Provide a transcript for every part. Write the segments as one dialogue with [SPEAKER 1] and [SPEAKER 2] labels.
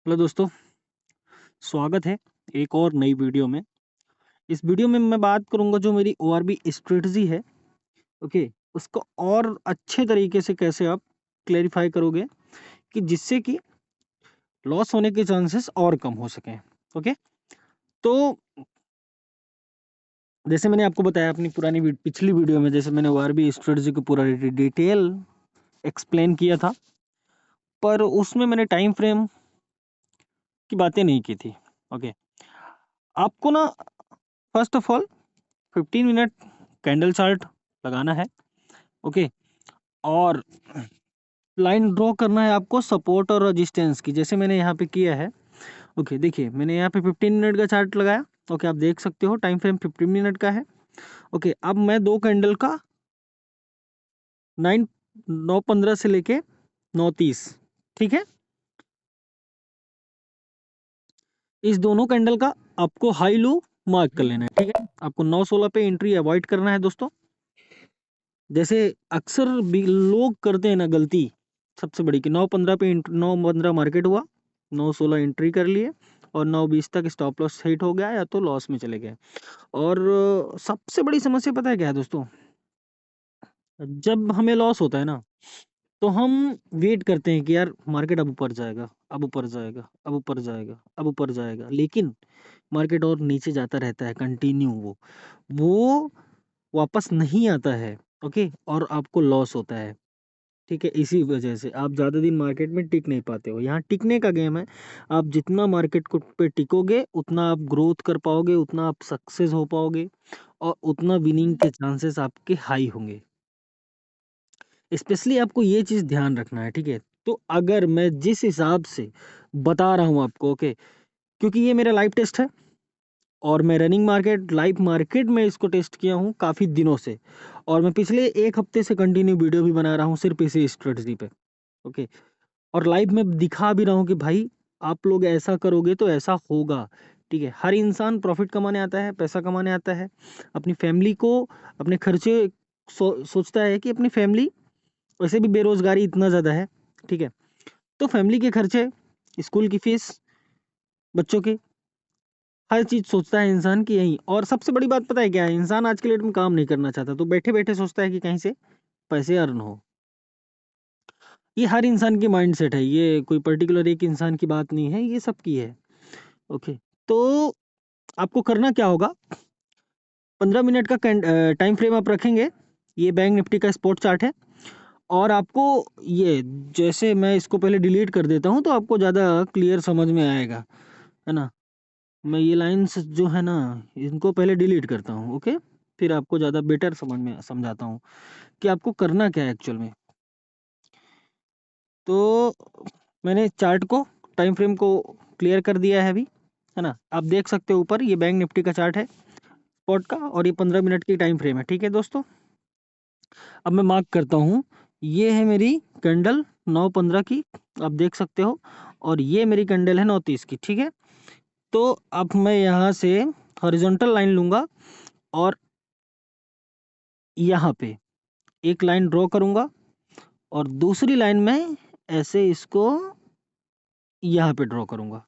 [SPEAKER 1] Hello दोस्तों, स्वागत है एक और नई वीडियो में। इस वीडियो में मैं बात करूंगा जो मेरी ओआरबी स्ट्रेटजी है। ओके, उसको और अच्छे तरीके से कैसे आप क्लेरिफाई करोगे कि जिससे कि लॉस होने के चांसेस और कम हो सकें। ओके, तो जैसे मैंने आपको बताया अपनी पिछली वीडियो में, जैसे मैंने ओआरबी स्ट्रेटजी को पूरा डिटेल एक्सप्लेन किया था, पर उसमें मैंने टाइम फ्रेम की बातें नहीं की थी। ओके, आपको ना first of all 15 minute candle chart लगाना है। ओके, और लाइन ड्रॉ करना है आपको सपोर्ट और रेजिस्टेंस की, जैसे मैंने यहाँ पे किया है। ओके, देखिए मैंने यहाँ पे 15 मिनट का चार्ट लगाया। ओके, आप देख सकते हो टाइम फ्रेम 15 मिनट का है। ओके, अब मैं दो कैंडल का 9:15 से लेके 9:30, ठीक है, इस दोनों कैंडल का आपको हाई लो मार्क कर लेना है। ठीक है, आपको 9:16 पे एंट्री अवॉइड करना है दोस्तों। जैसे अक्सर भी लोग करते हैं ना गलती सबसे बड़ी, कि 9:15 पे 9:15 मार्केट हुआ, 9:16 एंट्री कर लिए और 9:20 तक स्टॉप लॉस हिट हो गया या तो लॉस में चले गए। और सबसे बड़ी समस्या पता है क्या है दोस्तों? जब हमें लॉस होता है ना, तो हम वेट करते हैं कि यार मार्केट अब ऊपर जाएगा, अब ऊपर जाएगा, अब ऊपर जाएगा, अब ऊपर जाएगा, लेकिन मार्केट और नीचे जाता रहता है कंटिन्यू। वो वापस नहीं आता है। ओके, और आपको लॉस होता है। ठीक है, इसी वजह से आप ज़्यादा दिन मार्केट में टिक नहीं पाते हो। यहाँ टिकने का गेम है। आप जितना मार्केट को पे टिकोगे उतना आप ग्रोथ कर पाओगे, उतना आप सक्सेस हो पाओगे और उतना विनिंग के चांसेस आपके हाई होंगे। स्पेशली आपको ये चीज़ ध्यान रखना है। ठीक है, तो अगर मैं जिस हिसाब से बता रहा हूँ आपको, ओके, क्योंकि ये मेरा लाइव टेस्ट है और मैं रनिंग मार्केट लाइव मार्केट में इसको टेस्ट किया हूँ काफ़ी दिनों से, और मैं पिछले एक हफ्ते से कंटिन्यू वीडियो भी बना रहा हूँ सिर्फ इसी स्ट्रेटजी पे। ओके, और लाइव में दिखा भी रहा हूँ कि भाई आप लोग ऐसा करोगे तो ऐसा होगा। ठीक है, हर इंसान प्रॉफिट कमाने आता है, पैसा कमाने आता है, अपनी फैमिली को, अपने खर्चे सोचता है कि अपनी फैमिली, वैसे भी बेरोजगारी इतना ज़्यादा है। ठीक है, तो फैमिली के खर्चे, स्कूल की फीस, बच्चों की, हर चीज़ सोचता है इंसान की यही। और सबसे बड़ी बात पता है क्या है? इंसान आज के डेट में काम नहीं करना चाहता, तो बैठे बैठे सोचता है कि कहीं से पैसे अर्न हो। ये हर इंसान की माइंडसेट है, ये कोई पर्टिकुलर एक इंसान की बात नहीं है, ये सबकी है। ओके, तो आपको करना क्या होगा? 15 मिनट का टाइम फ्रेम आप रखेंगे। ये बैंक निफ्टी का स्पॉट चार्ट है। और आपको ये, जैसे मैं इसको पहले डिलीट कर देता हूँ तो आपको ज़्यादा क्लियर समझ में आएगा, है ना। मैं ये लाइंस जो है ना, इनको पहले डिलीट करता हूँ। ओके, फिर आपको ज़्यादा बेटर समझ में समझाता हूँ कि आपको करना क्या है एक्चुअल में। तो मैंने चार्ट को, टाइम फ्रेम को क्लियर कर दिया है अभी, है ना। आप देख सकते हो ऊपर ये बैंक निफ्टी का चार्ट है स्पॉट का, और ये 15 मिनट की टाइम फ्रेम है। ठीक है दोस्तों, अब मैं मार्क करता हूँ। ये है मेरी कैंडल 9:15 की, आप देख सकते हो, और ये मेरी कैंडल है 9:30 की। ठीक है, तो अब मैं यहाँ से हॉरिजॉन्टल लाइन लूंगा और यहाँ पे एक लाइन ड्रॉ करूंगा और दूसरी लाइन में ऐसे इसको यहाँ पे ड्रॉ करूंगा।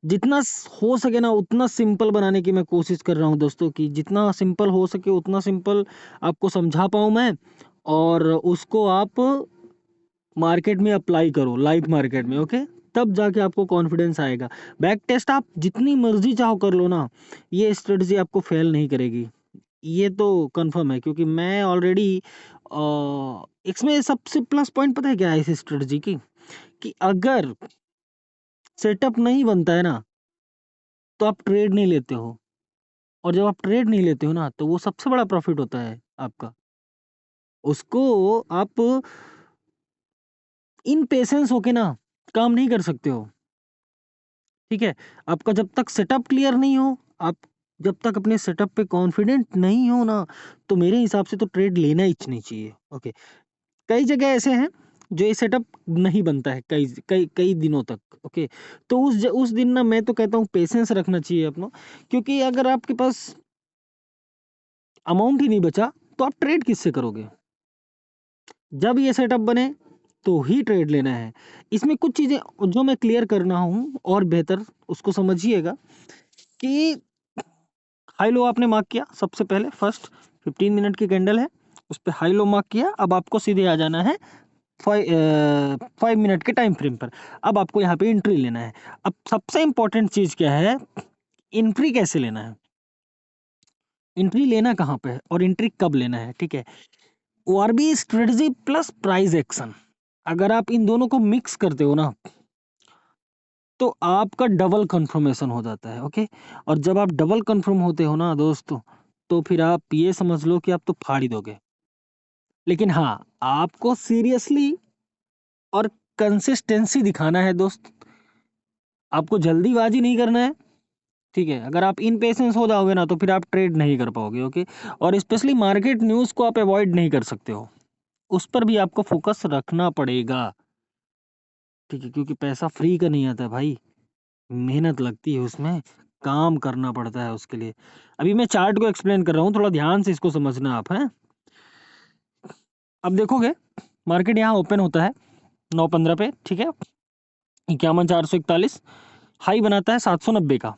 [SPEAKER 1] जितना हो सके ना उतना सिंपल बनाने की मैं कोशिश कर रहा हूँ दोस्तों, कि जितना सिंपल हो सके उतना सिंपल आपको समझा पाऊँ मैं, और उसको आप मार्केट में अप्लाई करो, लाइव मार्केट में। ओके, तब जाके आपको कॉन्फिडेंस आएगा। बैक टेस्ट आप जितनी मर्जी चाहो कर लो ना, ये स्ट्रेटजी आपको फेल नहीं करेगी, ये तो कंफर्म है। क्योंकि मैं ऑलरेडी इसमें सबसे प्लस पॉइंट पता है क्या है इस स्ट्रेटजी की, कि अगर सेटअप नहीं बनता है ना, तो आप ट्रेड नहीं लेते हो, और जब आप ट्रेड नहीं लेते हो ना, तो वो सबसे बड़ा प्रॉफिट होता है आपका। उसको आप इन पेशेंस होके ना काम नहीं कर सकते हो। ठीक है, आपका जब तक सेटअप क्लियर नहीं हो, आप जब तक अपने सेटअप पे कॉन्फिडेंट नहीं हो ना, तो मेरे हिसाब से तो ट्रेड लेना ही नहीं चाहिए। ओके, कई जगह ऐसे हैं जो ये सेटअप नहीं बनता है कई कई कई दिनों तक। ओके, तो उस दिन ना मैं तो कहता हूँ पेशेंस रखना चाहिए अपना, क्योंकि अगर आपके पास अमाउंट ही नहीं बचा तो आप ट्रेड किससे करोगे? जब ये सेटअप बने तो ही ट्रेड लेना है। इसमें कुछ चीजें जो मैं क्लियर करना हूँ और बेहतर उसको समझिएगा कि हाई लो आपने मार्क किया सबसे पहले, फर्स्ट 15 मिनट की कैंडल है, उस पर हाई लो मार्क किया। अब आपको सीधे आ जाना है 5 मिनट के टाइम फ्रेम पर। अब आपको यहाँ पे एंट्री लेना है। अब सबसे इंपॉर्टेंट चीज क्या है, एंट्री कैसे लेना है, एंट्री लेना कहाँ पे है और एंट्री कब लेना है, ठीक है। ओआरबी स्ट्रेटजी प्लस प्राइस एक्शन, अगर आप इन दोनों को मिक्स करते हो ना तो आपका डबल कंफर्मेशन हो जाता है, ओके। और जब आप डबल कंफर्म होते हो ना दोस्तों, तो फिर आप ये समझ लो कि आप तो फाड़ ही दोगे। लेकिन हाँ, आपको सीरियसली और कंसिस्टेंसी दिखाना है दोस्त, आपको जल्दीबाजी नहीं करना है, ठीक है। अगर आप इन पेशेंस हो जाओगे ना तो फिर आप ट्रेड नहीं कर पाओगे, ओके। और स्पेशली मार्केट न्यूज़ को आप अवॉइड नहीं कर सकते हो, उस पर भी आपको फोकस रखना पड़ेगा, ठीक है। क्योंकि पैसा फ्री का नहीं आता है भाई, मेहनत लगती है उसमें, काम करना पड़ता है उसके लिए। अभी मैं चार्ट को एक्सप्लेन कर रहा हूँ, थोड़ा ध्यान से इसको समझना आप, हैं। अब देखोगे मार्केट यहाँ ओपन होता है 9:15 पे, ठीक है, 51,441, हाई बनाता है 790 का,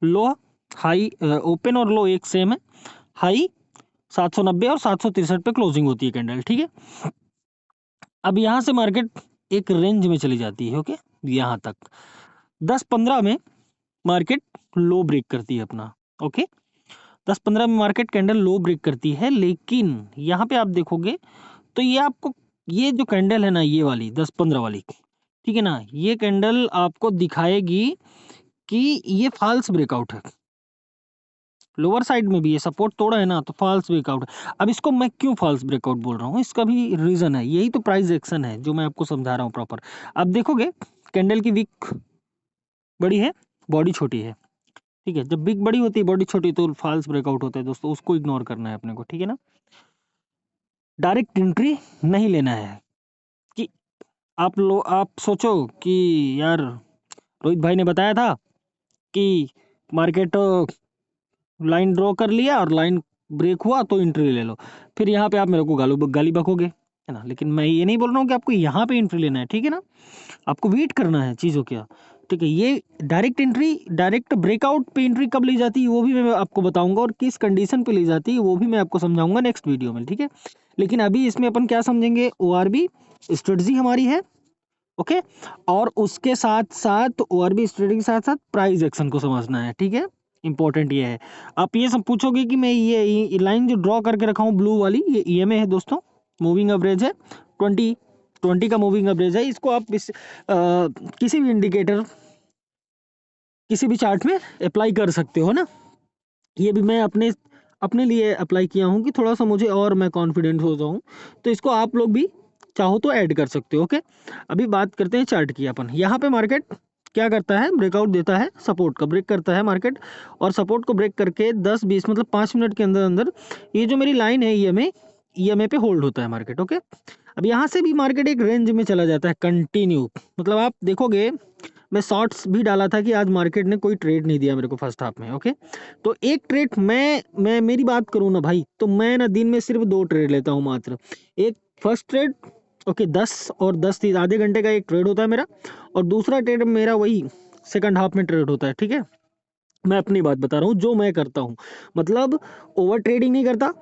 [SPEAKER 1] लो, हाई ओपन और लो एक सेम है, हाई 790 और 763 पे क्लोजिंग होती है कैंडल, ठीक है। अब यहाँ से मार्केट एक रेंज में चली जाती है, ओके, यहाँ तक 10-15 में मार्केट लो ब्रेक करती है अपना, ओके। 10-15 में मार्केट कैंडल लो ब्रेक करती है, लेकिन यहाँ पे आप देखोगे तो ये आपको, ये जो कैंडल है ना, ये वाली 10-15 वाली, ठीक है ना, ये कैंडल आपको दिखाएगी कि ये फॉल्स ब्रेकआउट है। लोअर साइड में भी ये सपोर्ट तोड़ा है ना, तो फॉल्स ब्रेकआउट है। अब इसको मैं क्यों फॉल्स ब्रेकआउट बोल रहा हूँ, इसका भी रीजन है, यही तो प्राइस एक्शन है जो मैं आपको समझा रहा हूँ प्रॉपर। अब देखोगे कैंडल की विक बड़ी है, बॉडी छोटी है, ठीक है। जब बिग बड़ी होती है, बॉडी छोटी, तो फॉल्स ब्रेकआउट होता है दोस्तों, उसको इग्नोर करना है अपने को, ठीक है ना। डायरेक्ट एंट्री नहीं लेना है कि आप सोचो कि यार रोहित भाई ने बताया था कि मार्केट लाइन ड्रॉ कर लिया और लाइन ब्रेक हुआ तो एंट्री ले लो, फिर यहाँ पे आप मेरे को गाली बकोगे, है ना। लेकिन मैं ये नहीं बोल रहा हूँ कि आपको यहाँ पे एंट्री लेना है, ठीक है ना, आपको वेट करना है चीज़ों का, ठीक है। ये डायरेक्ट एंट्री, डायरेक्ट ब्रेकआउट पे एंट्री कब ली जाती है वो भी मैं आपको बताऊंगा, और किस कंडीशन पे ली जाती है वो भी मैं आपको समझाऊंगा नेक्स्ट वीडियो में, ठीक है। लेकिन अभी इसमें अपन क्या समझेंगे, ओआरबी स्ट्रेटजी हमारी है, ओके। और उसके साथ साथ ओआरबी स्ट्रेटजी के साथ साथ प्राइस एक्शन को समझना है, ठीक है। इंपॉर्टेंट ये है। आप ये सब पूछोगे कि मैं ये लाइन जो ड्रॉ करके रखा हूँ ब्लू वाली, ये ईएमए है दोस्तों, मूविंग एवरेज है, 20 का मूविंग एवरेज है। इसको आप किसी भी इंडिकेटर, किसी भी चार्ट में अप्लाई कर सकते हो ना। ये भी मैं अपने अपने लिए अप्लाई किया हूँ कि थोड़ा सा मुझे और मैं कॉन्फिडेंट हो जाऊँ, तो इसको आप लोग भी चाहो तो ऐड कर सकते हो, ओके। अभी बात करते हैं चार्ट की। अपन यहाँ पे मार्केट क्या करता है, ब्रेकआउट देता है, सपोर्ट का ब्रेक करता है मार्केट, और सपोर्ट को ब्रेक करके 10-20 मतलब 5 मिनट के अंदर अंदर ये जो मेरी लाइन है ईएमए पे होल्ड होता है मार्केट, ओके। अब यहाँ से भी मार्केट एक रेंज में चला जाता है कंटिन्यू, मतलब आप देखोगे मैं शॉर्ट्स भी डाला था कि आज मार्केट ने कोई ट्रेड नहीं दिया मेरे को फर्स्ट हाफ में, ओके। तो एक ट्रेड मैं मेरी बात करूँ ना भाई, तो मैं ना दिन में सिर्फ 2 ट्रेड लेता हूँ मात्र। एक फर्स्ट ट्रेड, ओके, 10 और 10 30 आधे घंटे का एक ट्रेड होता है मेरा, और दूसरा ट्रेड मेरा वही सेकंड हाफ में ट्रेड होता है, ठीक है। मैं अपनी बात बता रहा हूँ जो मैं करता हूँ, मतलब ओवर ट्रेडिंग नहीं करता,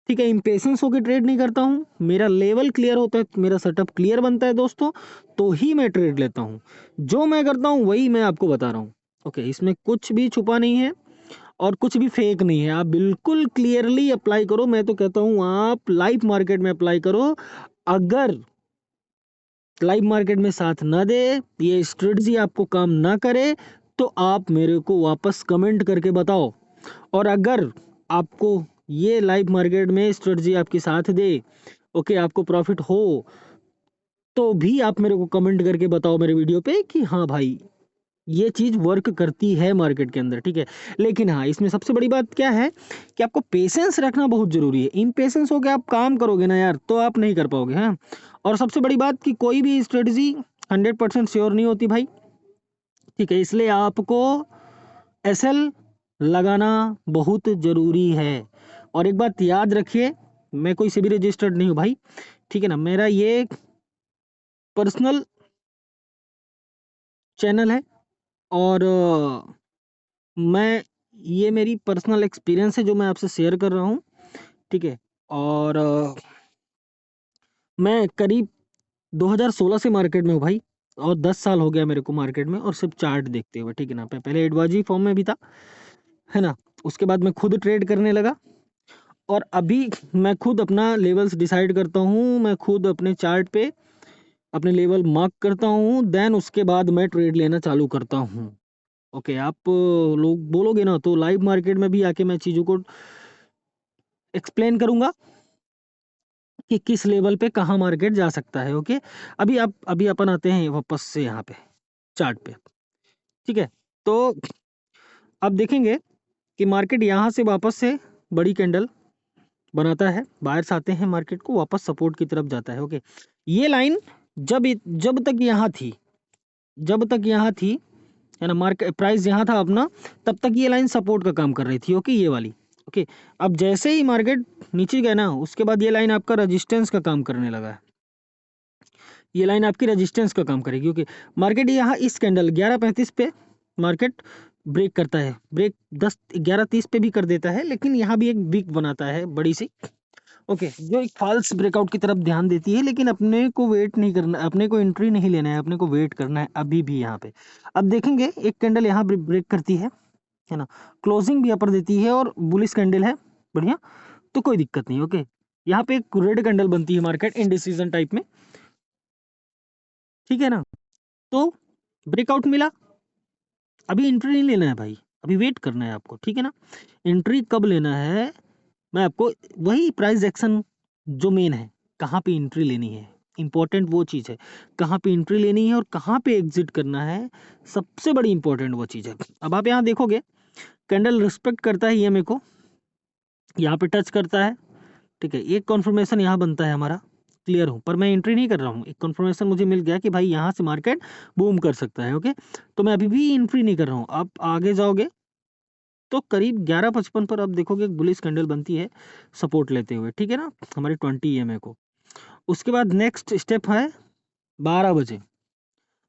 [SPEAKER 1] ठीक है। इम्पेशेंस होकर ट्रेड नहीं करता हूँ, मेरा लेवल क्लियर होता है, मेरा सेटअप क्लियर बनता है दोस्तों, तो ही मैं ट्रेड लेता हूँ। जो मैं करता हूँ वही मैं आपको बता रहा हूँ, ओके। इसमें कुछ भी छुपा नहीं है और कुछ भी फेक नहीं है, आप बिल्कुल क्लियरली अप्लाई करो। मैं तो कहता हूँ आप लाइव मार्केट में अप्लाई करो। अगर लाइव मार्केट में साथ ना दे, ये स्ट्रेटजी आपको काम ना करे, तो आप मेरे को वापस कमेंट करके बताओ। और अगर आपको ये लाइव मार्केट में स्ट्रेटजी आपके साथ दे, ओके, आपको प्रॉफिट हो, तो भी आप मेरे को कमेंट करके बताओ मेरे वीडियो पे कि हाँ भाई ये चीज वर्क करती है मार्केट के अंदर, ठीक है। लेकिन हाँ, इसमें सबसे बड़ी बात क्या है कि आपको पेशेंस रखना बहुत जरूरी है। इम्पेशेंस हो के आप काम करोगे ना यार, तो आप नहीं कर पाओगे, हाँ। और सबसे बड़ी बात कि कोई भी स्ट्रेटजी 100% श्योर नहीं होती भाई, ठीक है। इसलिए आपको एसएल लगाना बहुत जरूरी है। और एक बात याद रखिए, मैं कोई सेबी रजिस्टर्ड नहीं हूँ भाई, ठीक है ना। मेरा ये पर्सनल चैनल है और मैं ये मेरी पर्सनल एक्सपीरियंस है जो मैं आपसे शेयर कर रहा हूँ, ठीक है। और मैं करीब 2016 से मार्केट में हूँ भाई, और 10 साल हो गया मेरे को मार्केट में, और सिर्फ चार्ट देखते हुए, ठीक है ना। पहले एडवाइजरी फॉर्म में भी था, है ना। उसके बाद मैं खुद ट्रेड करने लगा, और अभी मैं खुद अपना लेवल्स डिसाइड करता हूँ, मैं खुद अपने चार्ट पे अपने लेवल मार्क करता हूँ, देन उसके बाद मैं ट्रेड लेना चालू करता हूँ। ओके, आप लोग बोलोगे ना तो लाइव मार्केट में भी आके मैं चीज़ों को एक्सप्लेन करूंगा कि किस लेवल पे कहाँ मार्केट जा सकता है। ओके, अभी अपन आते हैं वापस से यहाँ पे चार्ट पे, ठीक है। तो अब देखेंगे कि मार्केट यहाँ से वापस से बड़ी कैंडल बनाता है, बायर्स आते हैं, मार्केट को वापस सपोर्ट की तरफ जाता है। ओके, ये लाइन जब तक यहाँ थी, जब तक यहाँ थी, है ना, मार्केट प्राइस यहाँ था अपना, तब तक ये लाइन सपोर्ट का काम कर रही थी। ओके, ये वाली। ओके, अब जैसे ही मार्केट नीचे गया ना, उसके बाद ये लाइन आपका रेजिस्टेंस का काम करने लगा है। ये लाइन आपकी रेजिस्टेंस का काम करेगी। ओके, मार्केट यहाँ इस कैंडल 11:35 पे मार्केट ब्रेक करता है, ब्रेक 11:30 पे भी कर देता है, लेकिन यहाँ भी एक विक बनाता है बड़ी सी। ओके, जो एक फॉल्स ब्रेकआउट की तरफ ध्यान देती है, लेकिन अपने को वेट नहीं करना, अपने को एंट्री नहीं लेना है, अपने को वेट करना है अभी भी यहाँ पे। अब देखेंगे एक कैंडल यहाँ ब्रेक करती है ना, क्लोजिंग भी अपर देती है और बुलिश कैंडल है, बढ़िया, तो कोई दिक्कत नहीं। ओके, यहाँ पे एक रेड कैंडल बनती है मार्केट इनडिसीजन टाइप में, ठीक है ना। तो ब्रेकआउट मिला, अभी एंट्री नहीं लेना है भाई, अभी वेट करना है आपको, ठीक है ना। एंट्री कब लेना है, मैं आपको वही प्राइस एक्शन जो मेन है, कहाँ पे एंट्री लेनी है, इंपॉर्टेंट वो चीज़ है, कहाँ पे एंट्री लेनी है और कहाँ पे एग्जिट करना है, सबसे बड़ी इंपॉर्टेंट वो चीज़ है। अब आप यहाँ देखोगे कैंडल रिस्पेक्ट करता है ईएमए को, यहाँ पे टच करता है, ठीक है। एक कॉन्फर्मेशन यहाँ बनता है हमारा, क्लियर हूँ, पर मैं एंट्री नहीं कर रहा हूँ, एक कॉन्फर्मेशन मुझे मिल गया कि भाई यहाँ से मार्केट बूम कर सकता है। ओके, तो मैं अभी भी एंट्री नहीं कर रहा हूँ। आप आगे जाओगे तो करीब 11:55 पर आप देखोगे एक बुलिश कैंडल बनती है सपोर्ट लेते हुए, ठीक है ना, हमारे 20 ईएमए को। उसके बाद नेक्स्ट स्टेप है 12 बजे,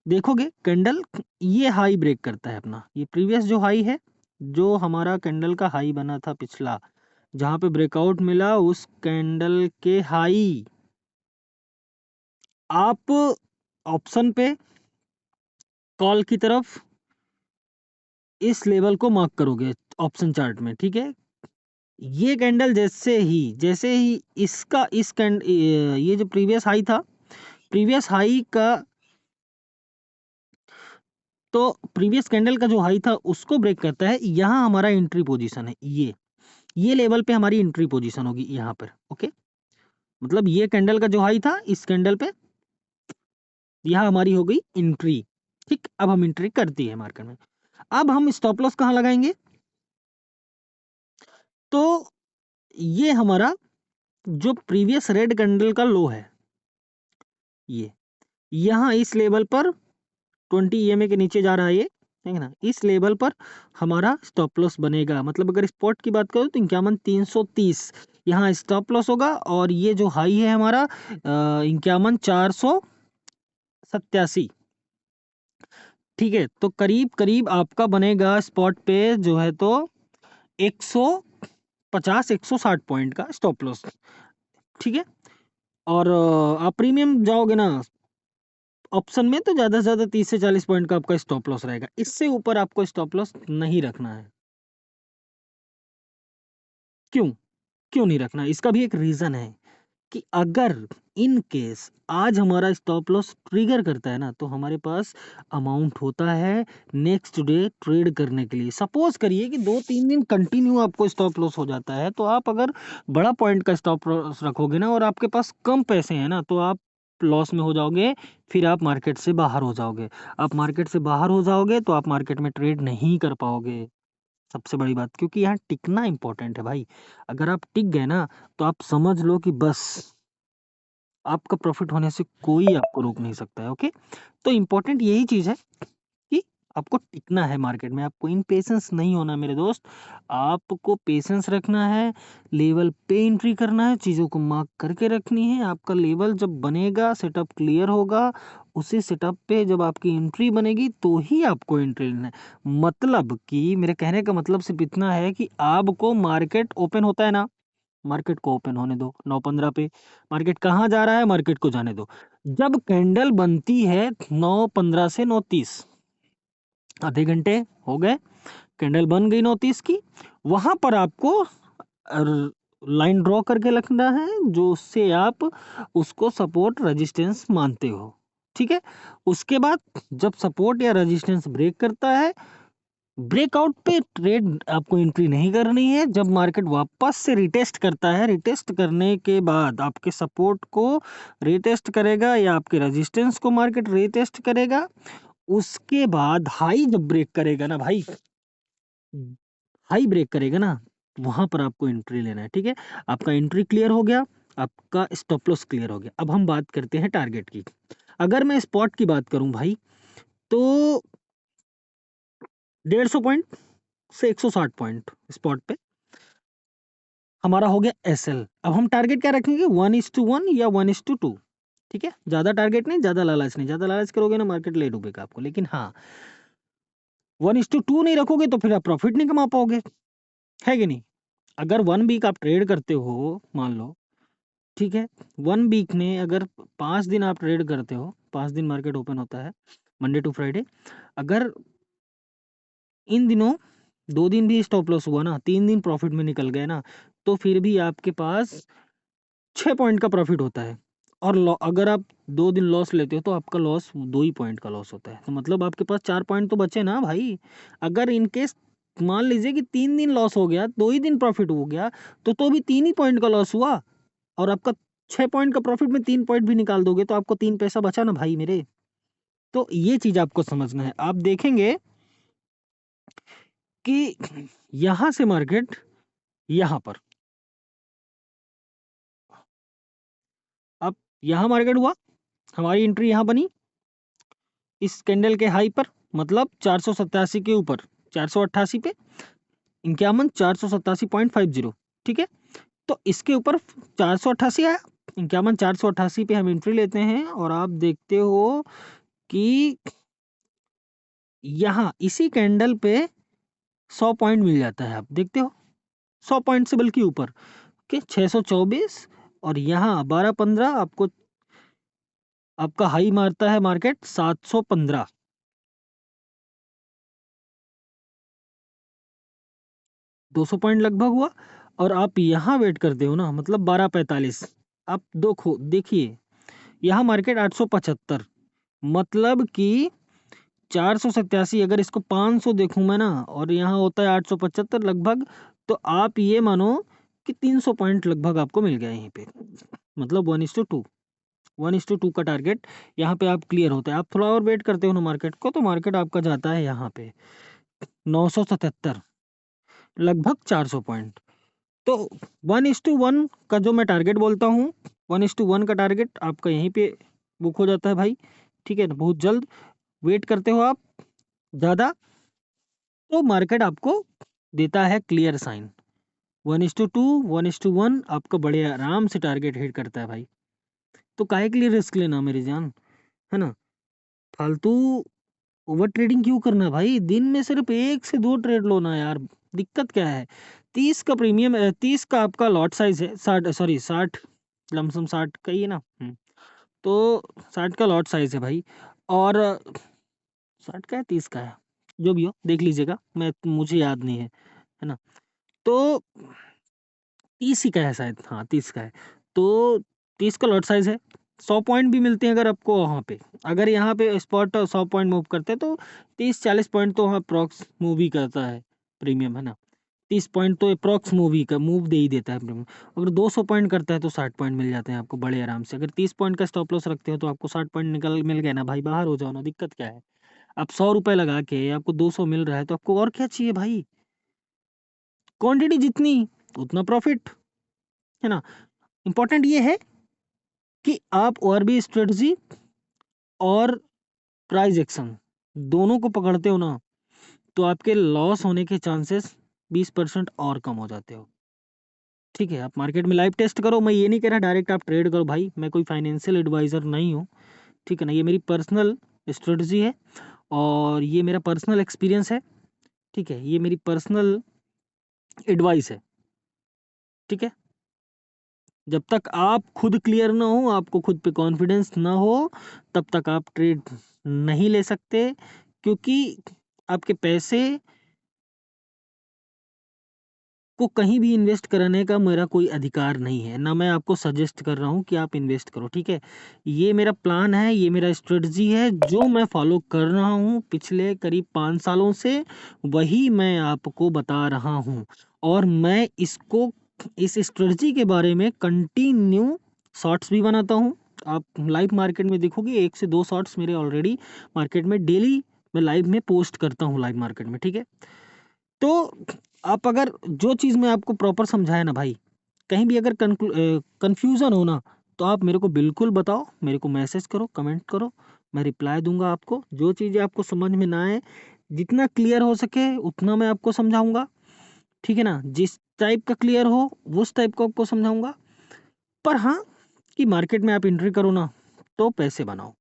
[SPEAKER 1] देखोगे कैंडल ये हाई ब्रेक करता है अपना, ये प्रीवियस जो हाई है, जो हमारा कैंडल का हाई बना था पिछला, जहां पे ब्रेकआउट मिला, उस कैंडल के हाई आप ऑप्शन पे कॉल की तरफ इस लेवल को मार्क करोगे ऑप्शन चार्ट में, ठीक है। ये कैंडल जैसे ही इसका इस कैंड ये जो प्रीवियस हाई था, प्रीवियस हाई का, तो प्रीवियस कैंडल का जो हाई था उसको ब्रेक करता है, यहाँ हमारा एंट्री पोजीशन है, ये लेवल पे हमारी एंट्री पोजीशन होगी यहाँ पर। ओके, मतलब ये कैंडल का जो हाई था, इस कैंडल पे यहाँ हमारी हो गई एंट्री, ठीक। अब हम एंट्री करती है मार्केट में। अब हम स्टॉप लॉस कहाँ लगाएंगे, तो ये हमारा जो प्रीवियस रेड कैंडल का लो है, ये यहाँ इस लेवल पर 20 ईएमए के नीचे जा रहा है ये, है ना, इस लेवल पर हमारा स्टॉप लॉस बनेगा। मतलब अगर स्पॉट की बात करो तो 51,330 यहाँ स्टॉप लॉस होगा, और ये जो हाई है हमारा 51,487, ठीक है। तो करीब करीब आपका बनेगा स्पॉट पे जो है तो 150-160 पॉइंट का स्टॉप लॉस, ठीक है। और आप प्रीमियम जाओगे ना ऑप्शन में, तो ज़्यादा से ज़्यादा 30 से 40 पॉइंट का आपका स्टॉप लॉस रहेगा, इससे ऊपर आपको स्टॉप लॉस नहीं रखना है। क्यों क्यों नहीं रखना, इसका भी एक रीज़न है कि अगर इन केस आज हमारा स्टॉप लॉस ट्रिगर करता है ना, तो हमारे पास अमाउंट होता है नेक्स्ट डे ट्रेड करने के लिए। सपोज करिए कि 2-3 दिन कंटिन्यू आपको स्टॉप लॉस हो जाता है, तो आप अगर बड़ा पॉइंट का स्टॉप लॉस रखोगे ना, और आपके पास कम पैसे हैं ना, तो आप लॉस में हो जाओगे, फिर आप मार्केट से बाहर हो जाओगे। आप मार्केट से बाहर हो जाओगे तो आप मार्केट में ट्रेड नहीं कर पाओगे, सबसे बड़ी बात, क्योंकि यहाँ टिकना इंपॉर्टेंट है भाई। अगर आप टिक गए ना, तो आप समझ लो कि बस आपका प्रॉफिट होने से कोई आपको रोक नहीं सकता है। ओके, तो इंपॉर्टेंट यही चीज़ है कि आपको टिकना है मार्केट में, आपको इम्पेशेंस नहीं होना मेरे दोस्त। आपको पेशेंस रखना है, लेवल पे एंट्री करना है, चीज़ों को मार्क करके रखनी है। आपका लेवल जब बनेगा, सेटअप क्लियर होगा, उसी सेटअप पे जब आपकी एंट्री बनेगी तो ही आपको एंट्री लेना है। मतलब कि मेरे कहने का मतलब सिर्फ इतना है कि आपको मार्केट ओपन होता है ना, मार्केट को ओपन होने दो 9:15 पे। मार्केट कहाँ जा रहा है, मार्केट को जाने दो। जब कैंडल बनती है 9:15 से 9:30, आधे घंटे हो गए, कैंडल बन गई 9:30 की, वहां पर आपको लाइन ड्रॉ करके रखना है, जो उससे आप उसको सपोर्ट रेजिस्टेंस मानते हो। ठीक है, उसके बाद जब सपोर्ट या रेजिस्टेंस ब्रेक करता है, ब्रेकआउट पे ट्रेड आपको एंट्री नहीं करनी है। जब मार्केट वापस से रिटेस्ट करता है, रिटेस्ट करने के बाद आपके सपोर्ट को रिटेस्ट करेगा या आपके रेजिस्टेंस को मार्केट रिटेस्ट करेगा, उसके बाद हाई जब ब्रेक करेगा ना भाई, हाई ब्रेक करेगा ना, वहां पर आपको एंट्री लेना है। ठीक है, आपका एंट्री क्लियर हो गया, आपका स्टॉप लॉस क्लियर हो गया। अब हम बात करते हैं टारगेट की। अगर मैं स्पॉट की बात करूं भाई, तो 150 से 160 पॉइंट स्पॉट पे हमारा हो गया एसएल। अब हम टारगेट क्या रखेंगे, 1:1 या 1:2। ठीक है, ज्यादा टारगेट नहीं, ज्यादा लालच नहीं। ज्यादा लालच करोगे ना, मार्केट ले डूबेगा आपको। लेकिन हाँ, 1:2 नहीं रखोगे तो फिर आप प्रॉफिट नहीं कमा पाओगे, है कि नहीं। अगर 1 वीक आप ट्रेड करते हो, मान लो, ठीक है, 1 वीक में अगर 5 दिन आप ट्रेड करते हो, 5 दिन मार्केट ओपन होता है, मंडे टू फ्राइडे। अगर इन दिनों 2 दिन भी स्टॉप लॉस हुआ ना, 3 दिन प्रॉफिट में निकल गए ना, तो फिर भी आपके पास 6 पॉइंट का प्रॉफिट होता है। और अगर आप 2 दिन लॉस लेते हो तो आपका लॉस 2 ही पॉइंट का लॉस होता है। तो मतलब आपके पास 4 पॉइंट तो बचे ना भाई। अगर इनकेस मान लीजिए कि 3 दिन लॉस हो गया, 2 ही दिन प्रॉफिट हो गया, तो भी 3 ही पॉइंट का लॉस हुआ। और आपका 6 पॉइंट का प्रॉफिट में 3 पॉइंट भी निकाल दोगे तो आपको 3 पैसा बचा ना भाई मेरे। तो ये चीज आपको समझना है। आप देखेंगे कि यहां से मार्केट यहां पर, अब यहां मार्केट हुआ, हमारी एंट्री यहां बनी इस कैंडल के हाई पर, मतलब 487 के ऊपर, 488 पे, 51,487.50। ठीक है, तो इसके ऊपर 488 आया, 51,488 पे हम एंट्री लेते हैं। और आप देखते हो कि यहाँ इसी कैंडल पे 100 पॉइंट मिल जाता है। आप देखते हो 100 पॉइंट से बल्कि ऊपर के 624, और यहाँ 12-15 आपको आपका हाई मारता है मार्केट 715, 200 पॉइंट लगभग हुआ। और आप यहाँ वेट करते हो ना, मतलब 12:45। आप देखिए, यहाँ मार्केट 875, मतलब कि 487, अगर इसको 500 देखूं मैं ना, और यहाँ होता है 875 लगभग, तो आप ये मानो कि 300 पॉइंट लगभग आपको मिल गया यहीं पे। मतलब 1:2, 1:2 का टारगेट यहाँ पे आप क्लियर होते हैं। आप थोड़ा और वेट करते हो ना मार्केट को, तो मार्केट आपका जाता है यहाँ पे 977, लगभग 400 पॉइंट। तो 1:1 का जो मैं टारगेट बोलता हूँ, 1:1 का टारगेट आपका यहीं पे बुक हो जाता है भाई। ठीक है ना, बहुत जल्द। वेट करते हो आप ज़्यादा, तो मार्केट आपको देता है क्लियर साइन। 1:2, 1:1 आपका बड़े आराम से टारगेट हिट करता है भाई। तो काहे के लिए रिस्क लेना मेरी जान, है ना। फालतू ओवर ट्रेडिंग क्यों करना भाई, दिन में सिर्फ 1 से 2 ट्रेड लो ना यार। दिक्कत क्या है, 30 का प्रीमियम, 30 का आपका लॉट साइज है, 60, सॉरी 60, लमसम 60 का ही है ना। तो 60 का लॉट साइज है भाई। और 60 का है, 30 का है, जो भी हो देख लीजिएगा, मुझे याद नहीं है ना। तो 30 ही का है शायद, हाँ 30 का है। तो 30 का लॉट साइज है, 100 पॉइंट भी मिलते हैं अगर आपको वहाँ पे। अगर यहाँ पे स्पॉट 100 पॉइंट मूव करते हैं तो 30-40 पॉइंट तो वहाँ अप्रॉक्स मूव ही करता है प्रीमियम, है ना। 30 पॉइंट तो अप्रॉक्स मूव दे ही देता है प्रीमियम। अगर 200 पॉइंट करता है तो 60 पॉइंट मिल जाते हैं आपको बड़े आराम से। अगर 30 पॉइंट का स्टॉप लॉस रखते हो तो आपको 60 पॉइंट मिल गए ना भाई, बाहर हो जाओ ना, दिक्कत क्या है। आप 100 रुपए लगा के आपको 200 मिल रहा है, तो आपको और क्या चाहिए भाई। क्वांटिटी जितनी उतना प्रॉफिट, है ना। इंपॉर्टेंट ये है कि आप और भी स्ट्रेटजी और प्राइस एक्शन दोनों को पकड़ते हो ना, तो आपके लॉस होने के चांसेस 20% और कम हो जाते हो। ठीक है, आप मार्केट में लाइव टेस्ट करो। मैं ये नहीं कह रहा डायरेक्ट आप ट्रेड करो भाई, मैं कोई फाइनेंशियल एडवाइज़र नहीं हूँ, ठीक है ना? ये मेरी पर्सनल स्ट्रेटजी है और ये मेरा पर्सनल एक्सपीरियंस है, ठीक है? ये मेरी पर्सनल एडवाइस है, ठीक है? जब तक आप खुद क्लियर ना हो, आपको खुद पे कॉन्फिडेंस ना हो, तब तक आप ट्रेड नहीं ले सकते, क्योंकि आपके पैसे को कहीं भी इन्वेस्ट करने का मेरा कोई अधिकार नहीं है, ना मैं आपको सजेस्ट कर रहा हूँ कि आप इन्वेस्ट करो, ठीक है? ये मेरा प्लान है, ये मेरा स्ट्रेटजी है, जो मैं फॉलो कर रहा हूँ पिछले करीब 5 सालों से, वही मैं आपको बता रहा हूँ। और मैं इसको इस स्ट्रेटजी के बारे में कंटिन्यू शॉर्ट्स भी बनाता हूँ। आप लाइव मार्केट में देखोगे 1 से 2 शॉर्ट्स मेरे ऑलरेडी मार्केट में डेली मैं लाइव में पोस्ट करता हूँ लाइव मार्केट में, ठीक है? तो आप अगर जो चीज़ मैं आपको प्रॉपर समझाया ना भाई, कहीं भी अगर कन्फ्यूज़न हो ना, तो आप मेरे को बिल्कुल बताओ, मेरे को मैसेज करो, कमेंट करो, मैं रिप्लाई दूँगा आपको। जो चीज़ें आपको समझ में ना आए, जितना क्लियर हो सके उतना मैं आपको समझाऊँगा, ठीक है ना? जिस टाइप का क्लियर हो, उस टाइप का आपको समझाऊँगा। पर हाँ, कि मार्केट में आप एंट्री करो ना, तो पैसे बनाओ।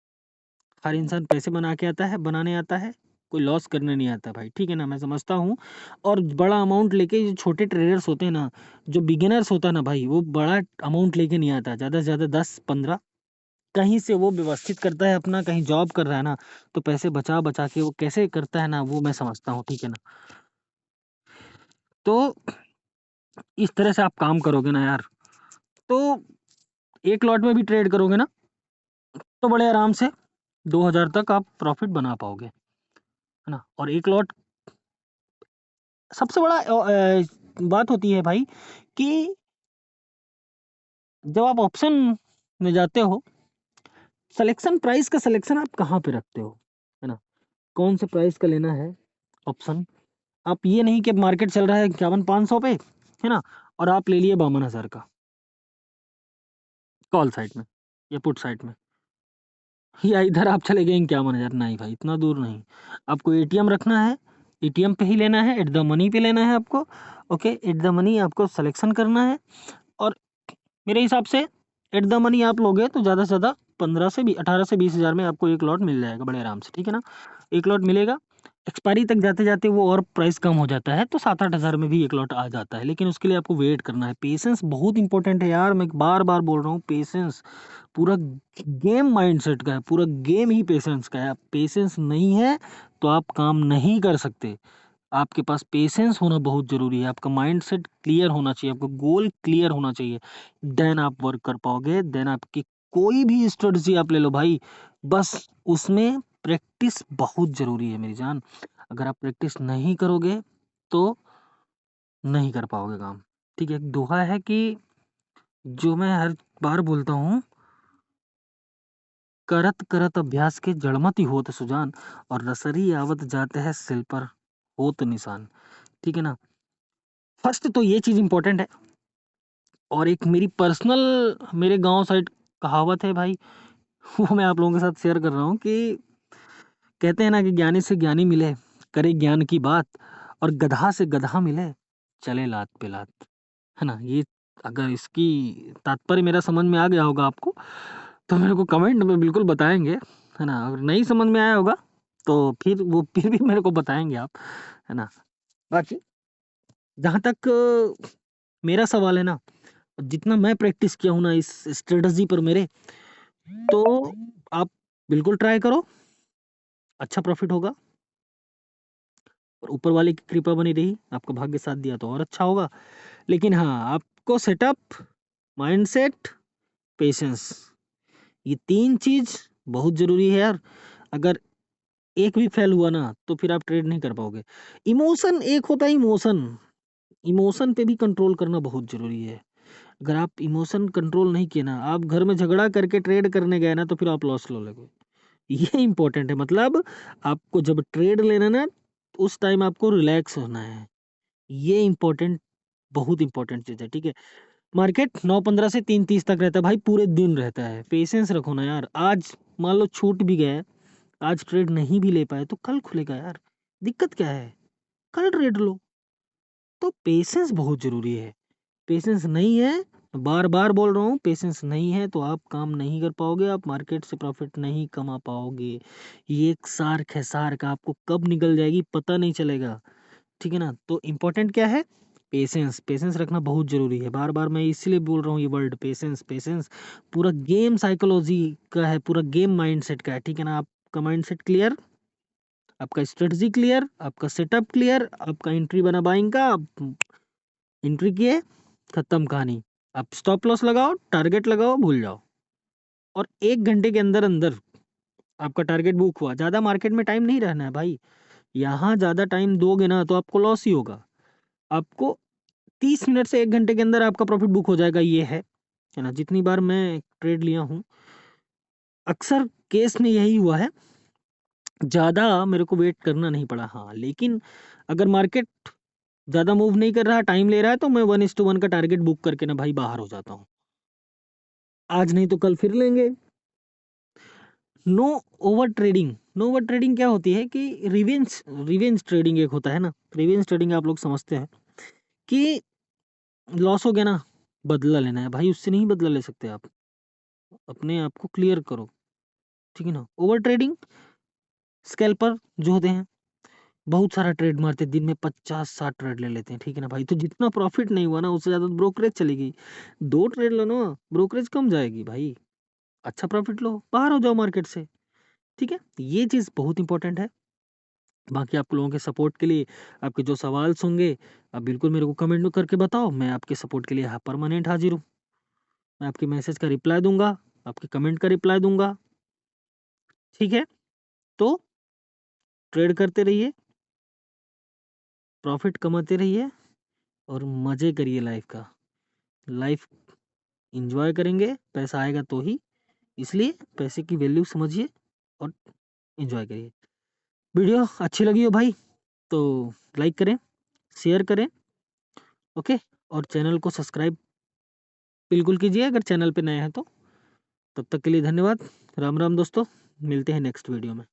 [SPEAKER 1] हर इंसान पैसे बना के आता है, बनाने आता है, कोई लॉस करने नहीं आता भाई, ठीक है ना? मैं समझता हूँ। और बड़ा अमाउंट लेके जो छोटे ट्रेडर्स होते हैं ना, जो बिगिनर्स होता है ना भाई, वो बड़ा अमाउंट लेके नहीं आता, ज़्यादा से ज़्यादा 10-15 कहीं से वो व्यवस्थित करता है अपना, कहीं जॉब कर रहा है ना, तो पैसे बचा-बचा के वो कैसे करता है ना, वो मैं समझता हूँ, ठीक है ना? तो इस तरह से आप काम करोगे ना यार, तो एक लॉट में भी ट्रेड करोगे ना, तो बड़े आराम से 2000 तक आप प्रॉफ़िट बना पाओगे, है ना? और एक लॉट सबसे बड़ा बात होती है भाई कि जब आप ऑप्शन में जाते हो, सिलेक्शन प्राइस का सिलेक्शन आप कहाँ पे रखते हो, है ना? कौन से प्राइस का लेना है ऑप्शन? आप ये नहीं कि मार्केट चल रहा है 51,500 पे, है ना? और आप ले लिए 52,000 का कॉल साइड में या पुट साइड में, या इधर आप चले गए 51,000। नहीं भाई, इतना दूर नहीं। आपको एटीएम रखना है, एटीएम पे ही लेना है, एट द मनी पे लेना है आपको, ओके? एट द मनी आपको सिलेक्शन करना है। और मेरे हिसाब से एट द मनी आप लोगे तो ज़्यादा से ज़्यादा 15 से 18 से 20,000 में आपको एक लॉट मिल जाएगा बड़े आराम से, ठीक है ना? एक लॉट मिलेगा, एक्सपायरी तक जाते-जाते वो और प्राइस कम हो जाता है, तो 7-8 हज़ार में भी एक लॉट आ जाता है, लेकिन उसके लिए आपको वेट करना है। पेशेंस बहुत इंपॉर्टेंट है यार, मैं बार-बार बोल रहा हूँ, पेशेंस पूरा गेम माइंडसेट का है, पूरा गेम ही पेशेंस का है। आप पेशेंस नहीं है, तो आप काम नहीं कर सकते। आपके पास पेशेंस होना बहुत ज़रूरी है, आपका माइंडसेट क्लियर होना चाहिए, आपका गोल क्लियर होना चाहिए, देन आप वर्क कर पाओगे, देन आपकी कोई भी स्ट्रेटजी आप ले लो भाई, बस उसमें प्रैक्टिस बहुत ज़रूरी है मेरी जान। अगर आप प्रैक्टिस नहीं करोगे, तो नहीं कर पाओगे काम, ठीक है? एक दोहा है कि जो मैं हर बार बोलता हूँ, करत करत अभ्यास के जड़मति होत सुजान, और रसरी आवत जाते हैं सिल पर होत निशान, ठीक है ना? फर्स्ट तो ये चीज़ इम्पोर्टेंट है। और एक मेरी पर्सनल मेरे गाँव साइड कहावत है भाई, वो मैं आप लोगों के साथ शेयर कर रहा हूँ कि कहते हैं ना कि ज्ञानी से ज्ञानी मिले, करे ज्ञान की बात, और गधा से गधा मिले, चले लात पे लात, है ना? ये अगर इसकी तात्पर्य मेरा समझ में आ गया होगा आपको, तो मेरे को कमेंट में बिल्कुल बताएँगे, है ना? अगर नहीं समझ में आया होगा, तो फिर भी मेरे को बताएँगे आप, है ना? बाकी जहाँ तक मेरा सवाल है ना, जितना मैं प्रैक्टिस किया हूँ ना इस स्ट्रेटजी पर मेरे, तो आप बिल्कुल ट्राई करो, अच्छा प्रॉफ़िट होगा। और ऊपर वाले की कृपा बनी रही, आपका भाग्य साथ दिया तो और अच्छा होगा। लेकिन हाँ, आपको सेटअप, माइंडसेट, पेशेंस, ये 3 चीज़ बहुत ज़रूरी है यार। अगर एक भी फेल हुआ ना, तो फिर आप ट्रेड नहीं कर पाओगे। इमोशन एक होता है इमोशन, इमोशन पे भी कंट्रोल करना बहुत ज़रूरी है। अगर आप इमोशन कंट्रोल नहीं किए ना, आप घर में झगड़ा करके ट्रेड करने गए ना, तो फिर आप लॉस लो लोगे। ये इम्पोर्टेंट है, मतलब आपको जब ट्रेड लेना ना, उस टाइम आपको रिलैक्स होना है। ये इम्पोर्टेंट, बहुत इम्पोर्टेंट चीज़ है, ठीक है? मार्केट 9:15 से 3:30 तक रहता है भाई, पूरे दिन रहता है। पेशेंस रखो ना यार, आज मान लो छूट भी गया है, आज ट्रेड नहीं भी ले पाए तो कल खुलेगा यार, दिक्कत क्या है, कल ट्रेड लो। तो पेशेंस बहुत जरूरी है। पेशेंस नहीं है, बार बार बोल रहा हूँ, पेशेंस नहीं है तो आप काम नहीं कर पाओगे, आप मार्केट से प्रॉफिट नहीं कमा पाओगे। ये एक सार्क है, सार्क आपको कब निकल जाएगी पता नहीं चलेगा। ठीक है ना? तो इम्पोर्टेंट क्या है? पेशेंस। पेशेंस रखना बहुत जरूरी है, बार बार मैं इसीलिए बोल रहा हूँ ये वर्ड, पेशेंस। पेशेंस पूरा गेम साइकोलॉजी का है, पूरा गेम माइंडसेट का है। ठीक है ना? आपका माइंडसेट क्लियर, आपका स्ट्रेटजी क्लियर, आपका सेटअप क्लियर, आपका एंट्री बना बाइंग का, आप एंट्री किए, खत्म कहानी। आप स्टॉप लॉस लगाओ, टारगेट लगाओ, भूल जाओ। और 1 घंटे के अंदर अंदर आपका टारगेट बुक हुआ। ज्यादा मार्केट में टाइम नहीं रहना है भाई, यहाँ ज्यादा टाइम दोगे ना तो आपको लॉस ही होगा। आपको 30 मिनट से 1 घंटे के अंदर आपका प्रॉफिट बुक हो जाएगा, ये है ना? जितनी बार मैं ट्रेड लिया हूँ, अक्सर केस में यही हुआ है, ज्यादा मेरे को वेट करना नहीं पड़ा। हाँ, लेकिन अगर मार्केट ज्यादा मूव नहीं कर रहा, टाइम ले रहा है, तो मैं 1:1 का टारगेट बुक करके ना भाई बाहर हो जाता हूँ। आज नहीं तो कल फिर लेंगे। No over trading. No over trading क्या होती है कि रिवेंज रिवेंज ट्रेडिंग एक होता है ना। रिवेंज ट्रेडिंग आप लोग समझते हैं कि लॉस हो गया ना, बदला लेना है भाई, उससे नहीं बदला ले सकते आप। अपने आप को क्लियर करो। ठीक है ना? ओवर ट्रेडिंग, स्कैल्पर जो होते हैं, बहुत सारा ट्रेड मारते हैं, दिन में 50-60 ट्रेड ले लेते हैं। ठीक है ना भाई? तो जितना प्रॉफिट नहीं हुआ ना, उससे ज्यादा ब्रोकरेज चली गई। 2 ट्रेड लो ना, ब्रोकरेज कम जाएगी भाई, अच्छा प्रॉफिट लो, बाहर हो जाओ मार्केट से। ठीक है? ये चीज बहुत इंपॉर्टेंट है। बाकी आप लोगों के सपोर्ट के लिए, आपके जो सवाल होंगे, आप बिल्कुल मेरे को कमेंट में करके बताओ, मैं आपके सपोर्ट के लिए यहाँ परमानेंट हाजिर हूँ। मैं आपके मैसेज का रिप्लाई दूंगा, आपके कमेंट का रिप्लाई दूंगा। ठीक है? तो ट्रेड करते रहिए, प्रॉफिट कमाते रहिए और मजे करिए लाइफ का। लाइफ एंजॉय करेंगे, पैसा आएगा तो ही, इसलिए पैसे की वैल्यू समझिए और एंजॉय करिए। वीडियो अच्छी लगी हो भाई तो लाइक करें, शेयर करें। ओके? और चैनल को सब्सक्राइब बिल्कुल कीजिए अगर चैनल पे नए हैं तो। तब तक के लिए धन्यवाद। राम राम दोस्तों, मिलते हैं नेक्स्ट वीडियो में।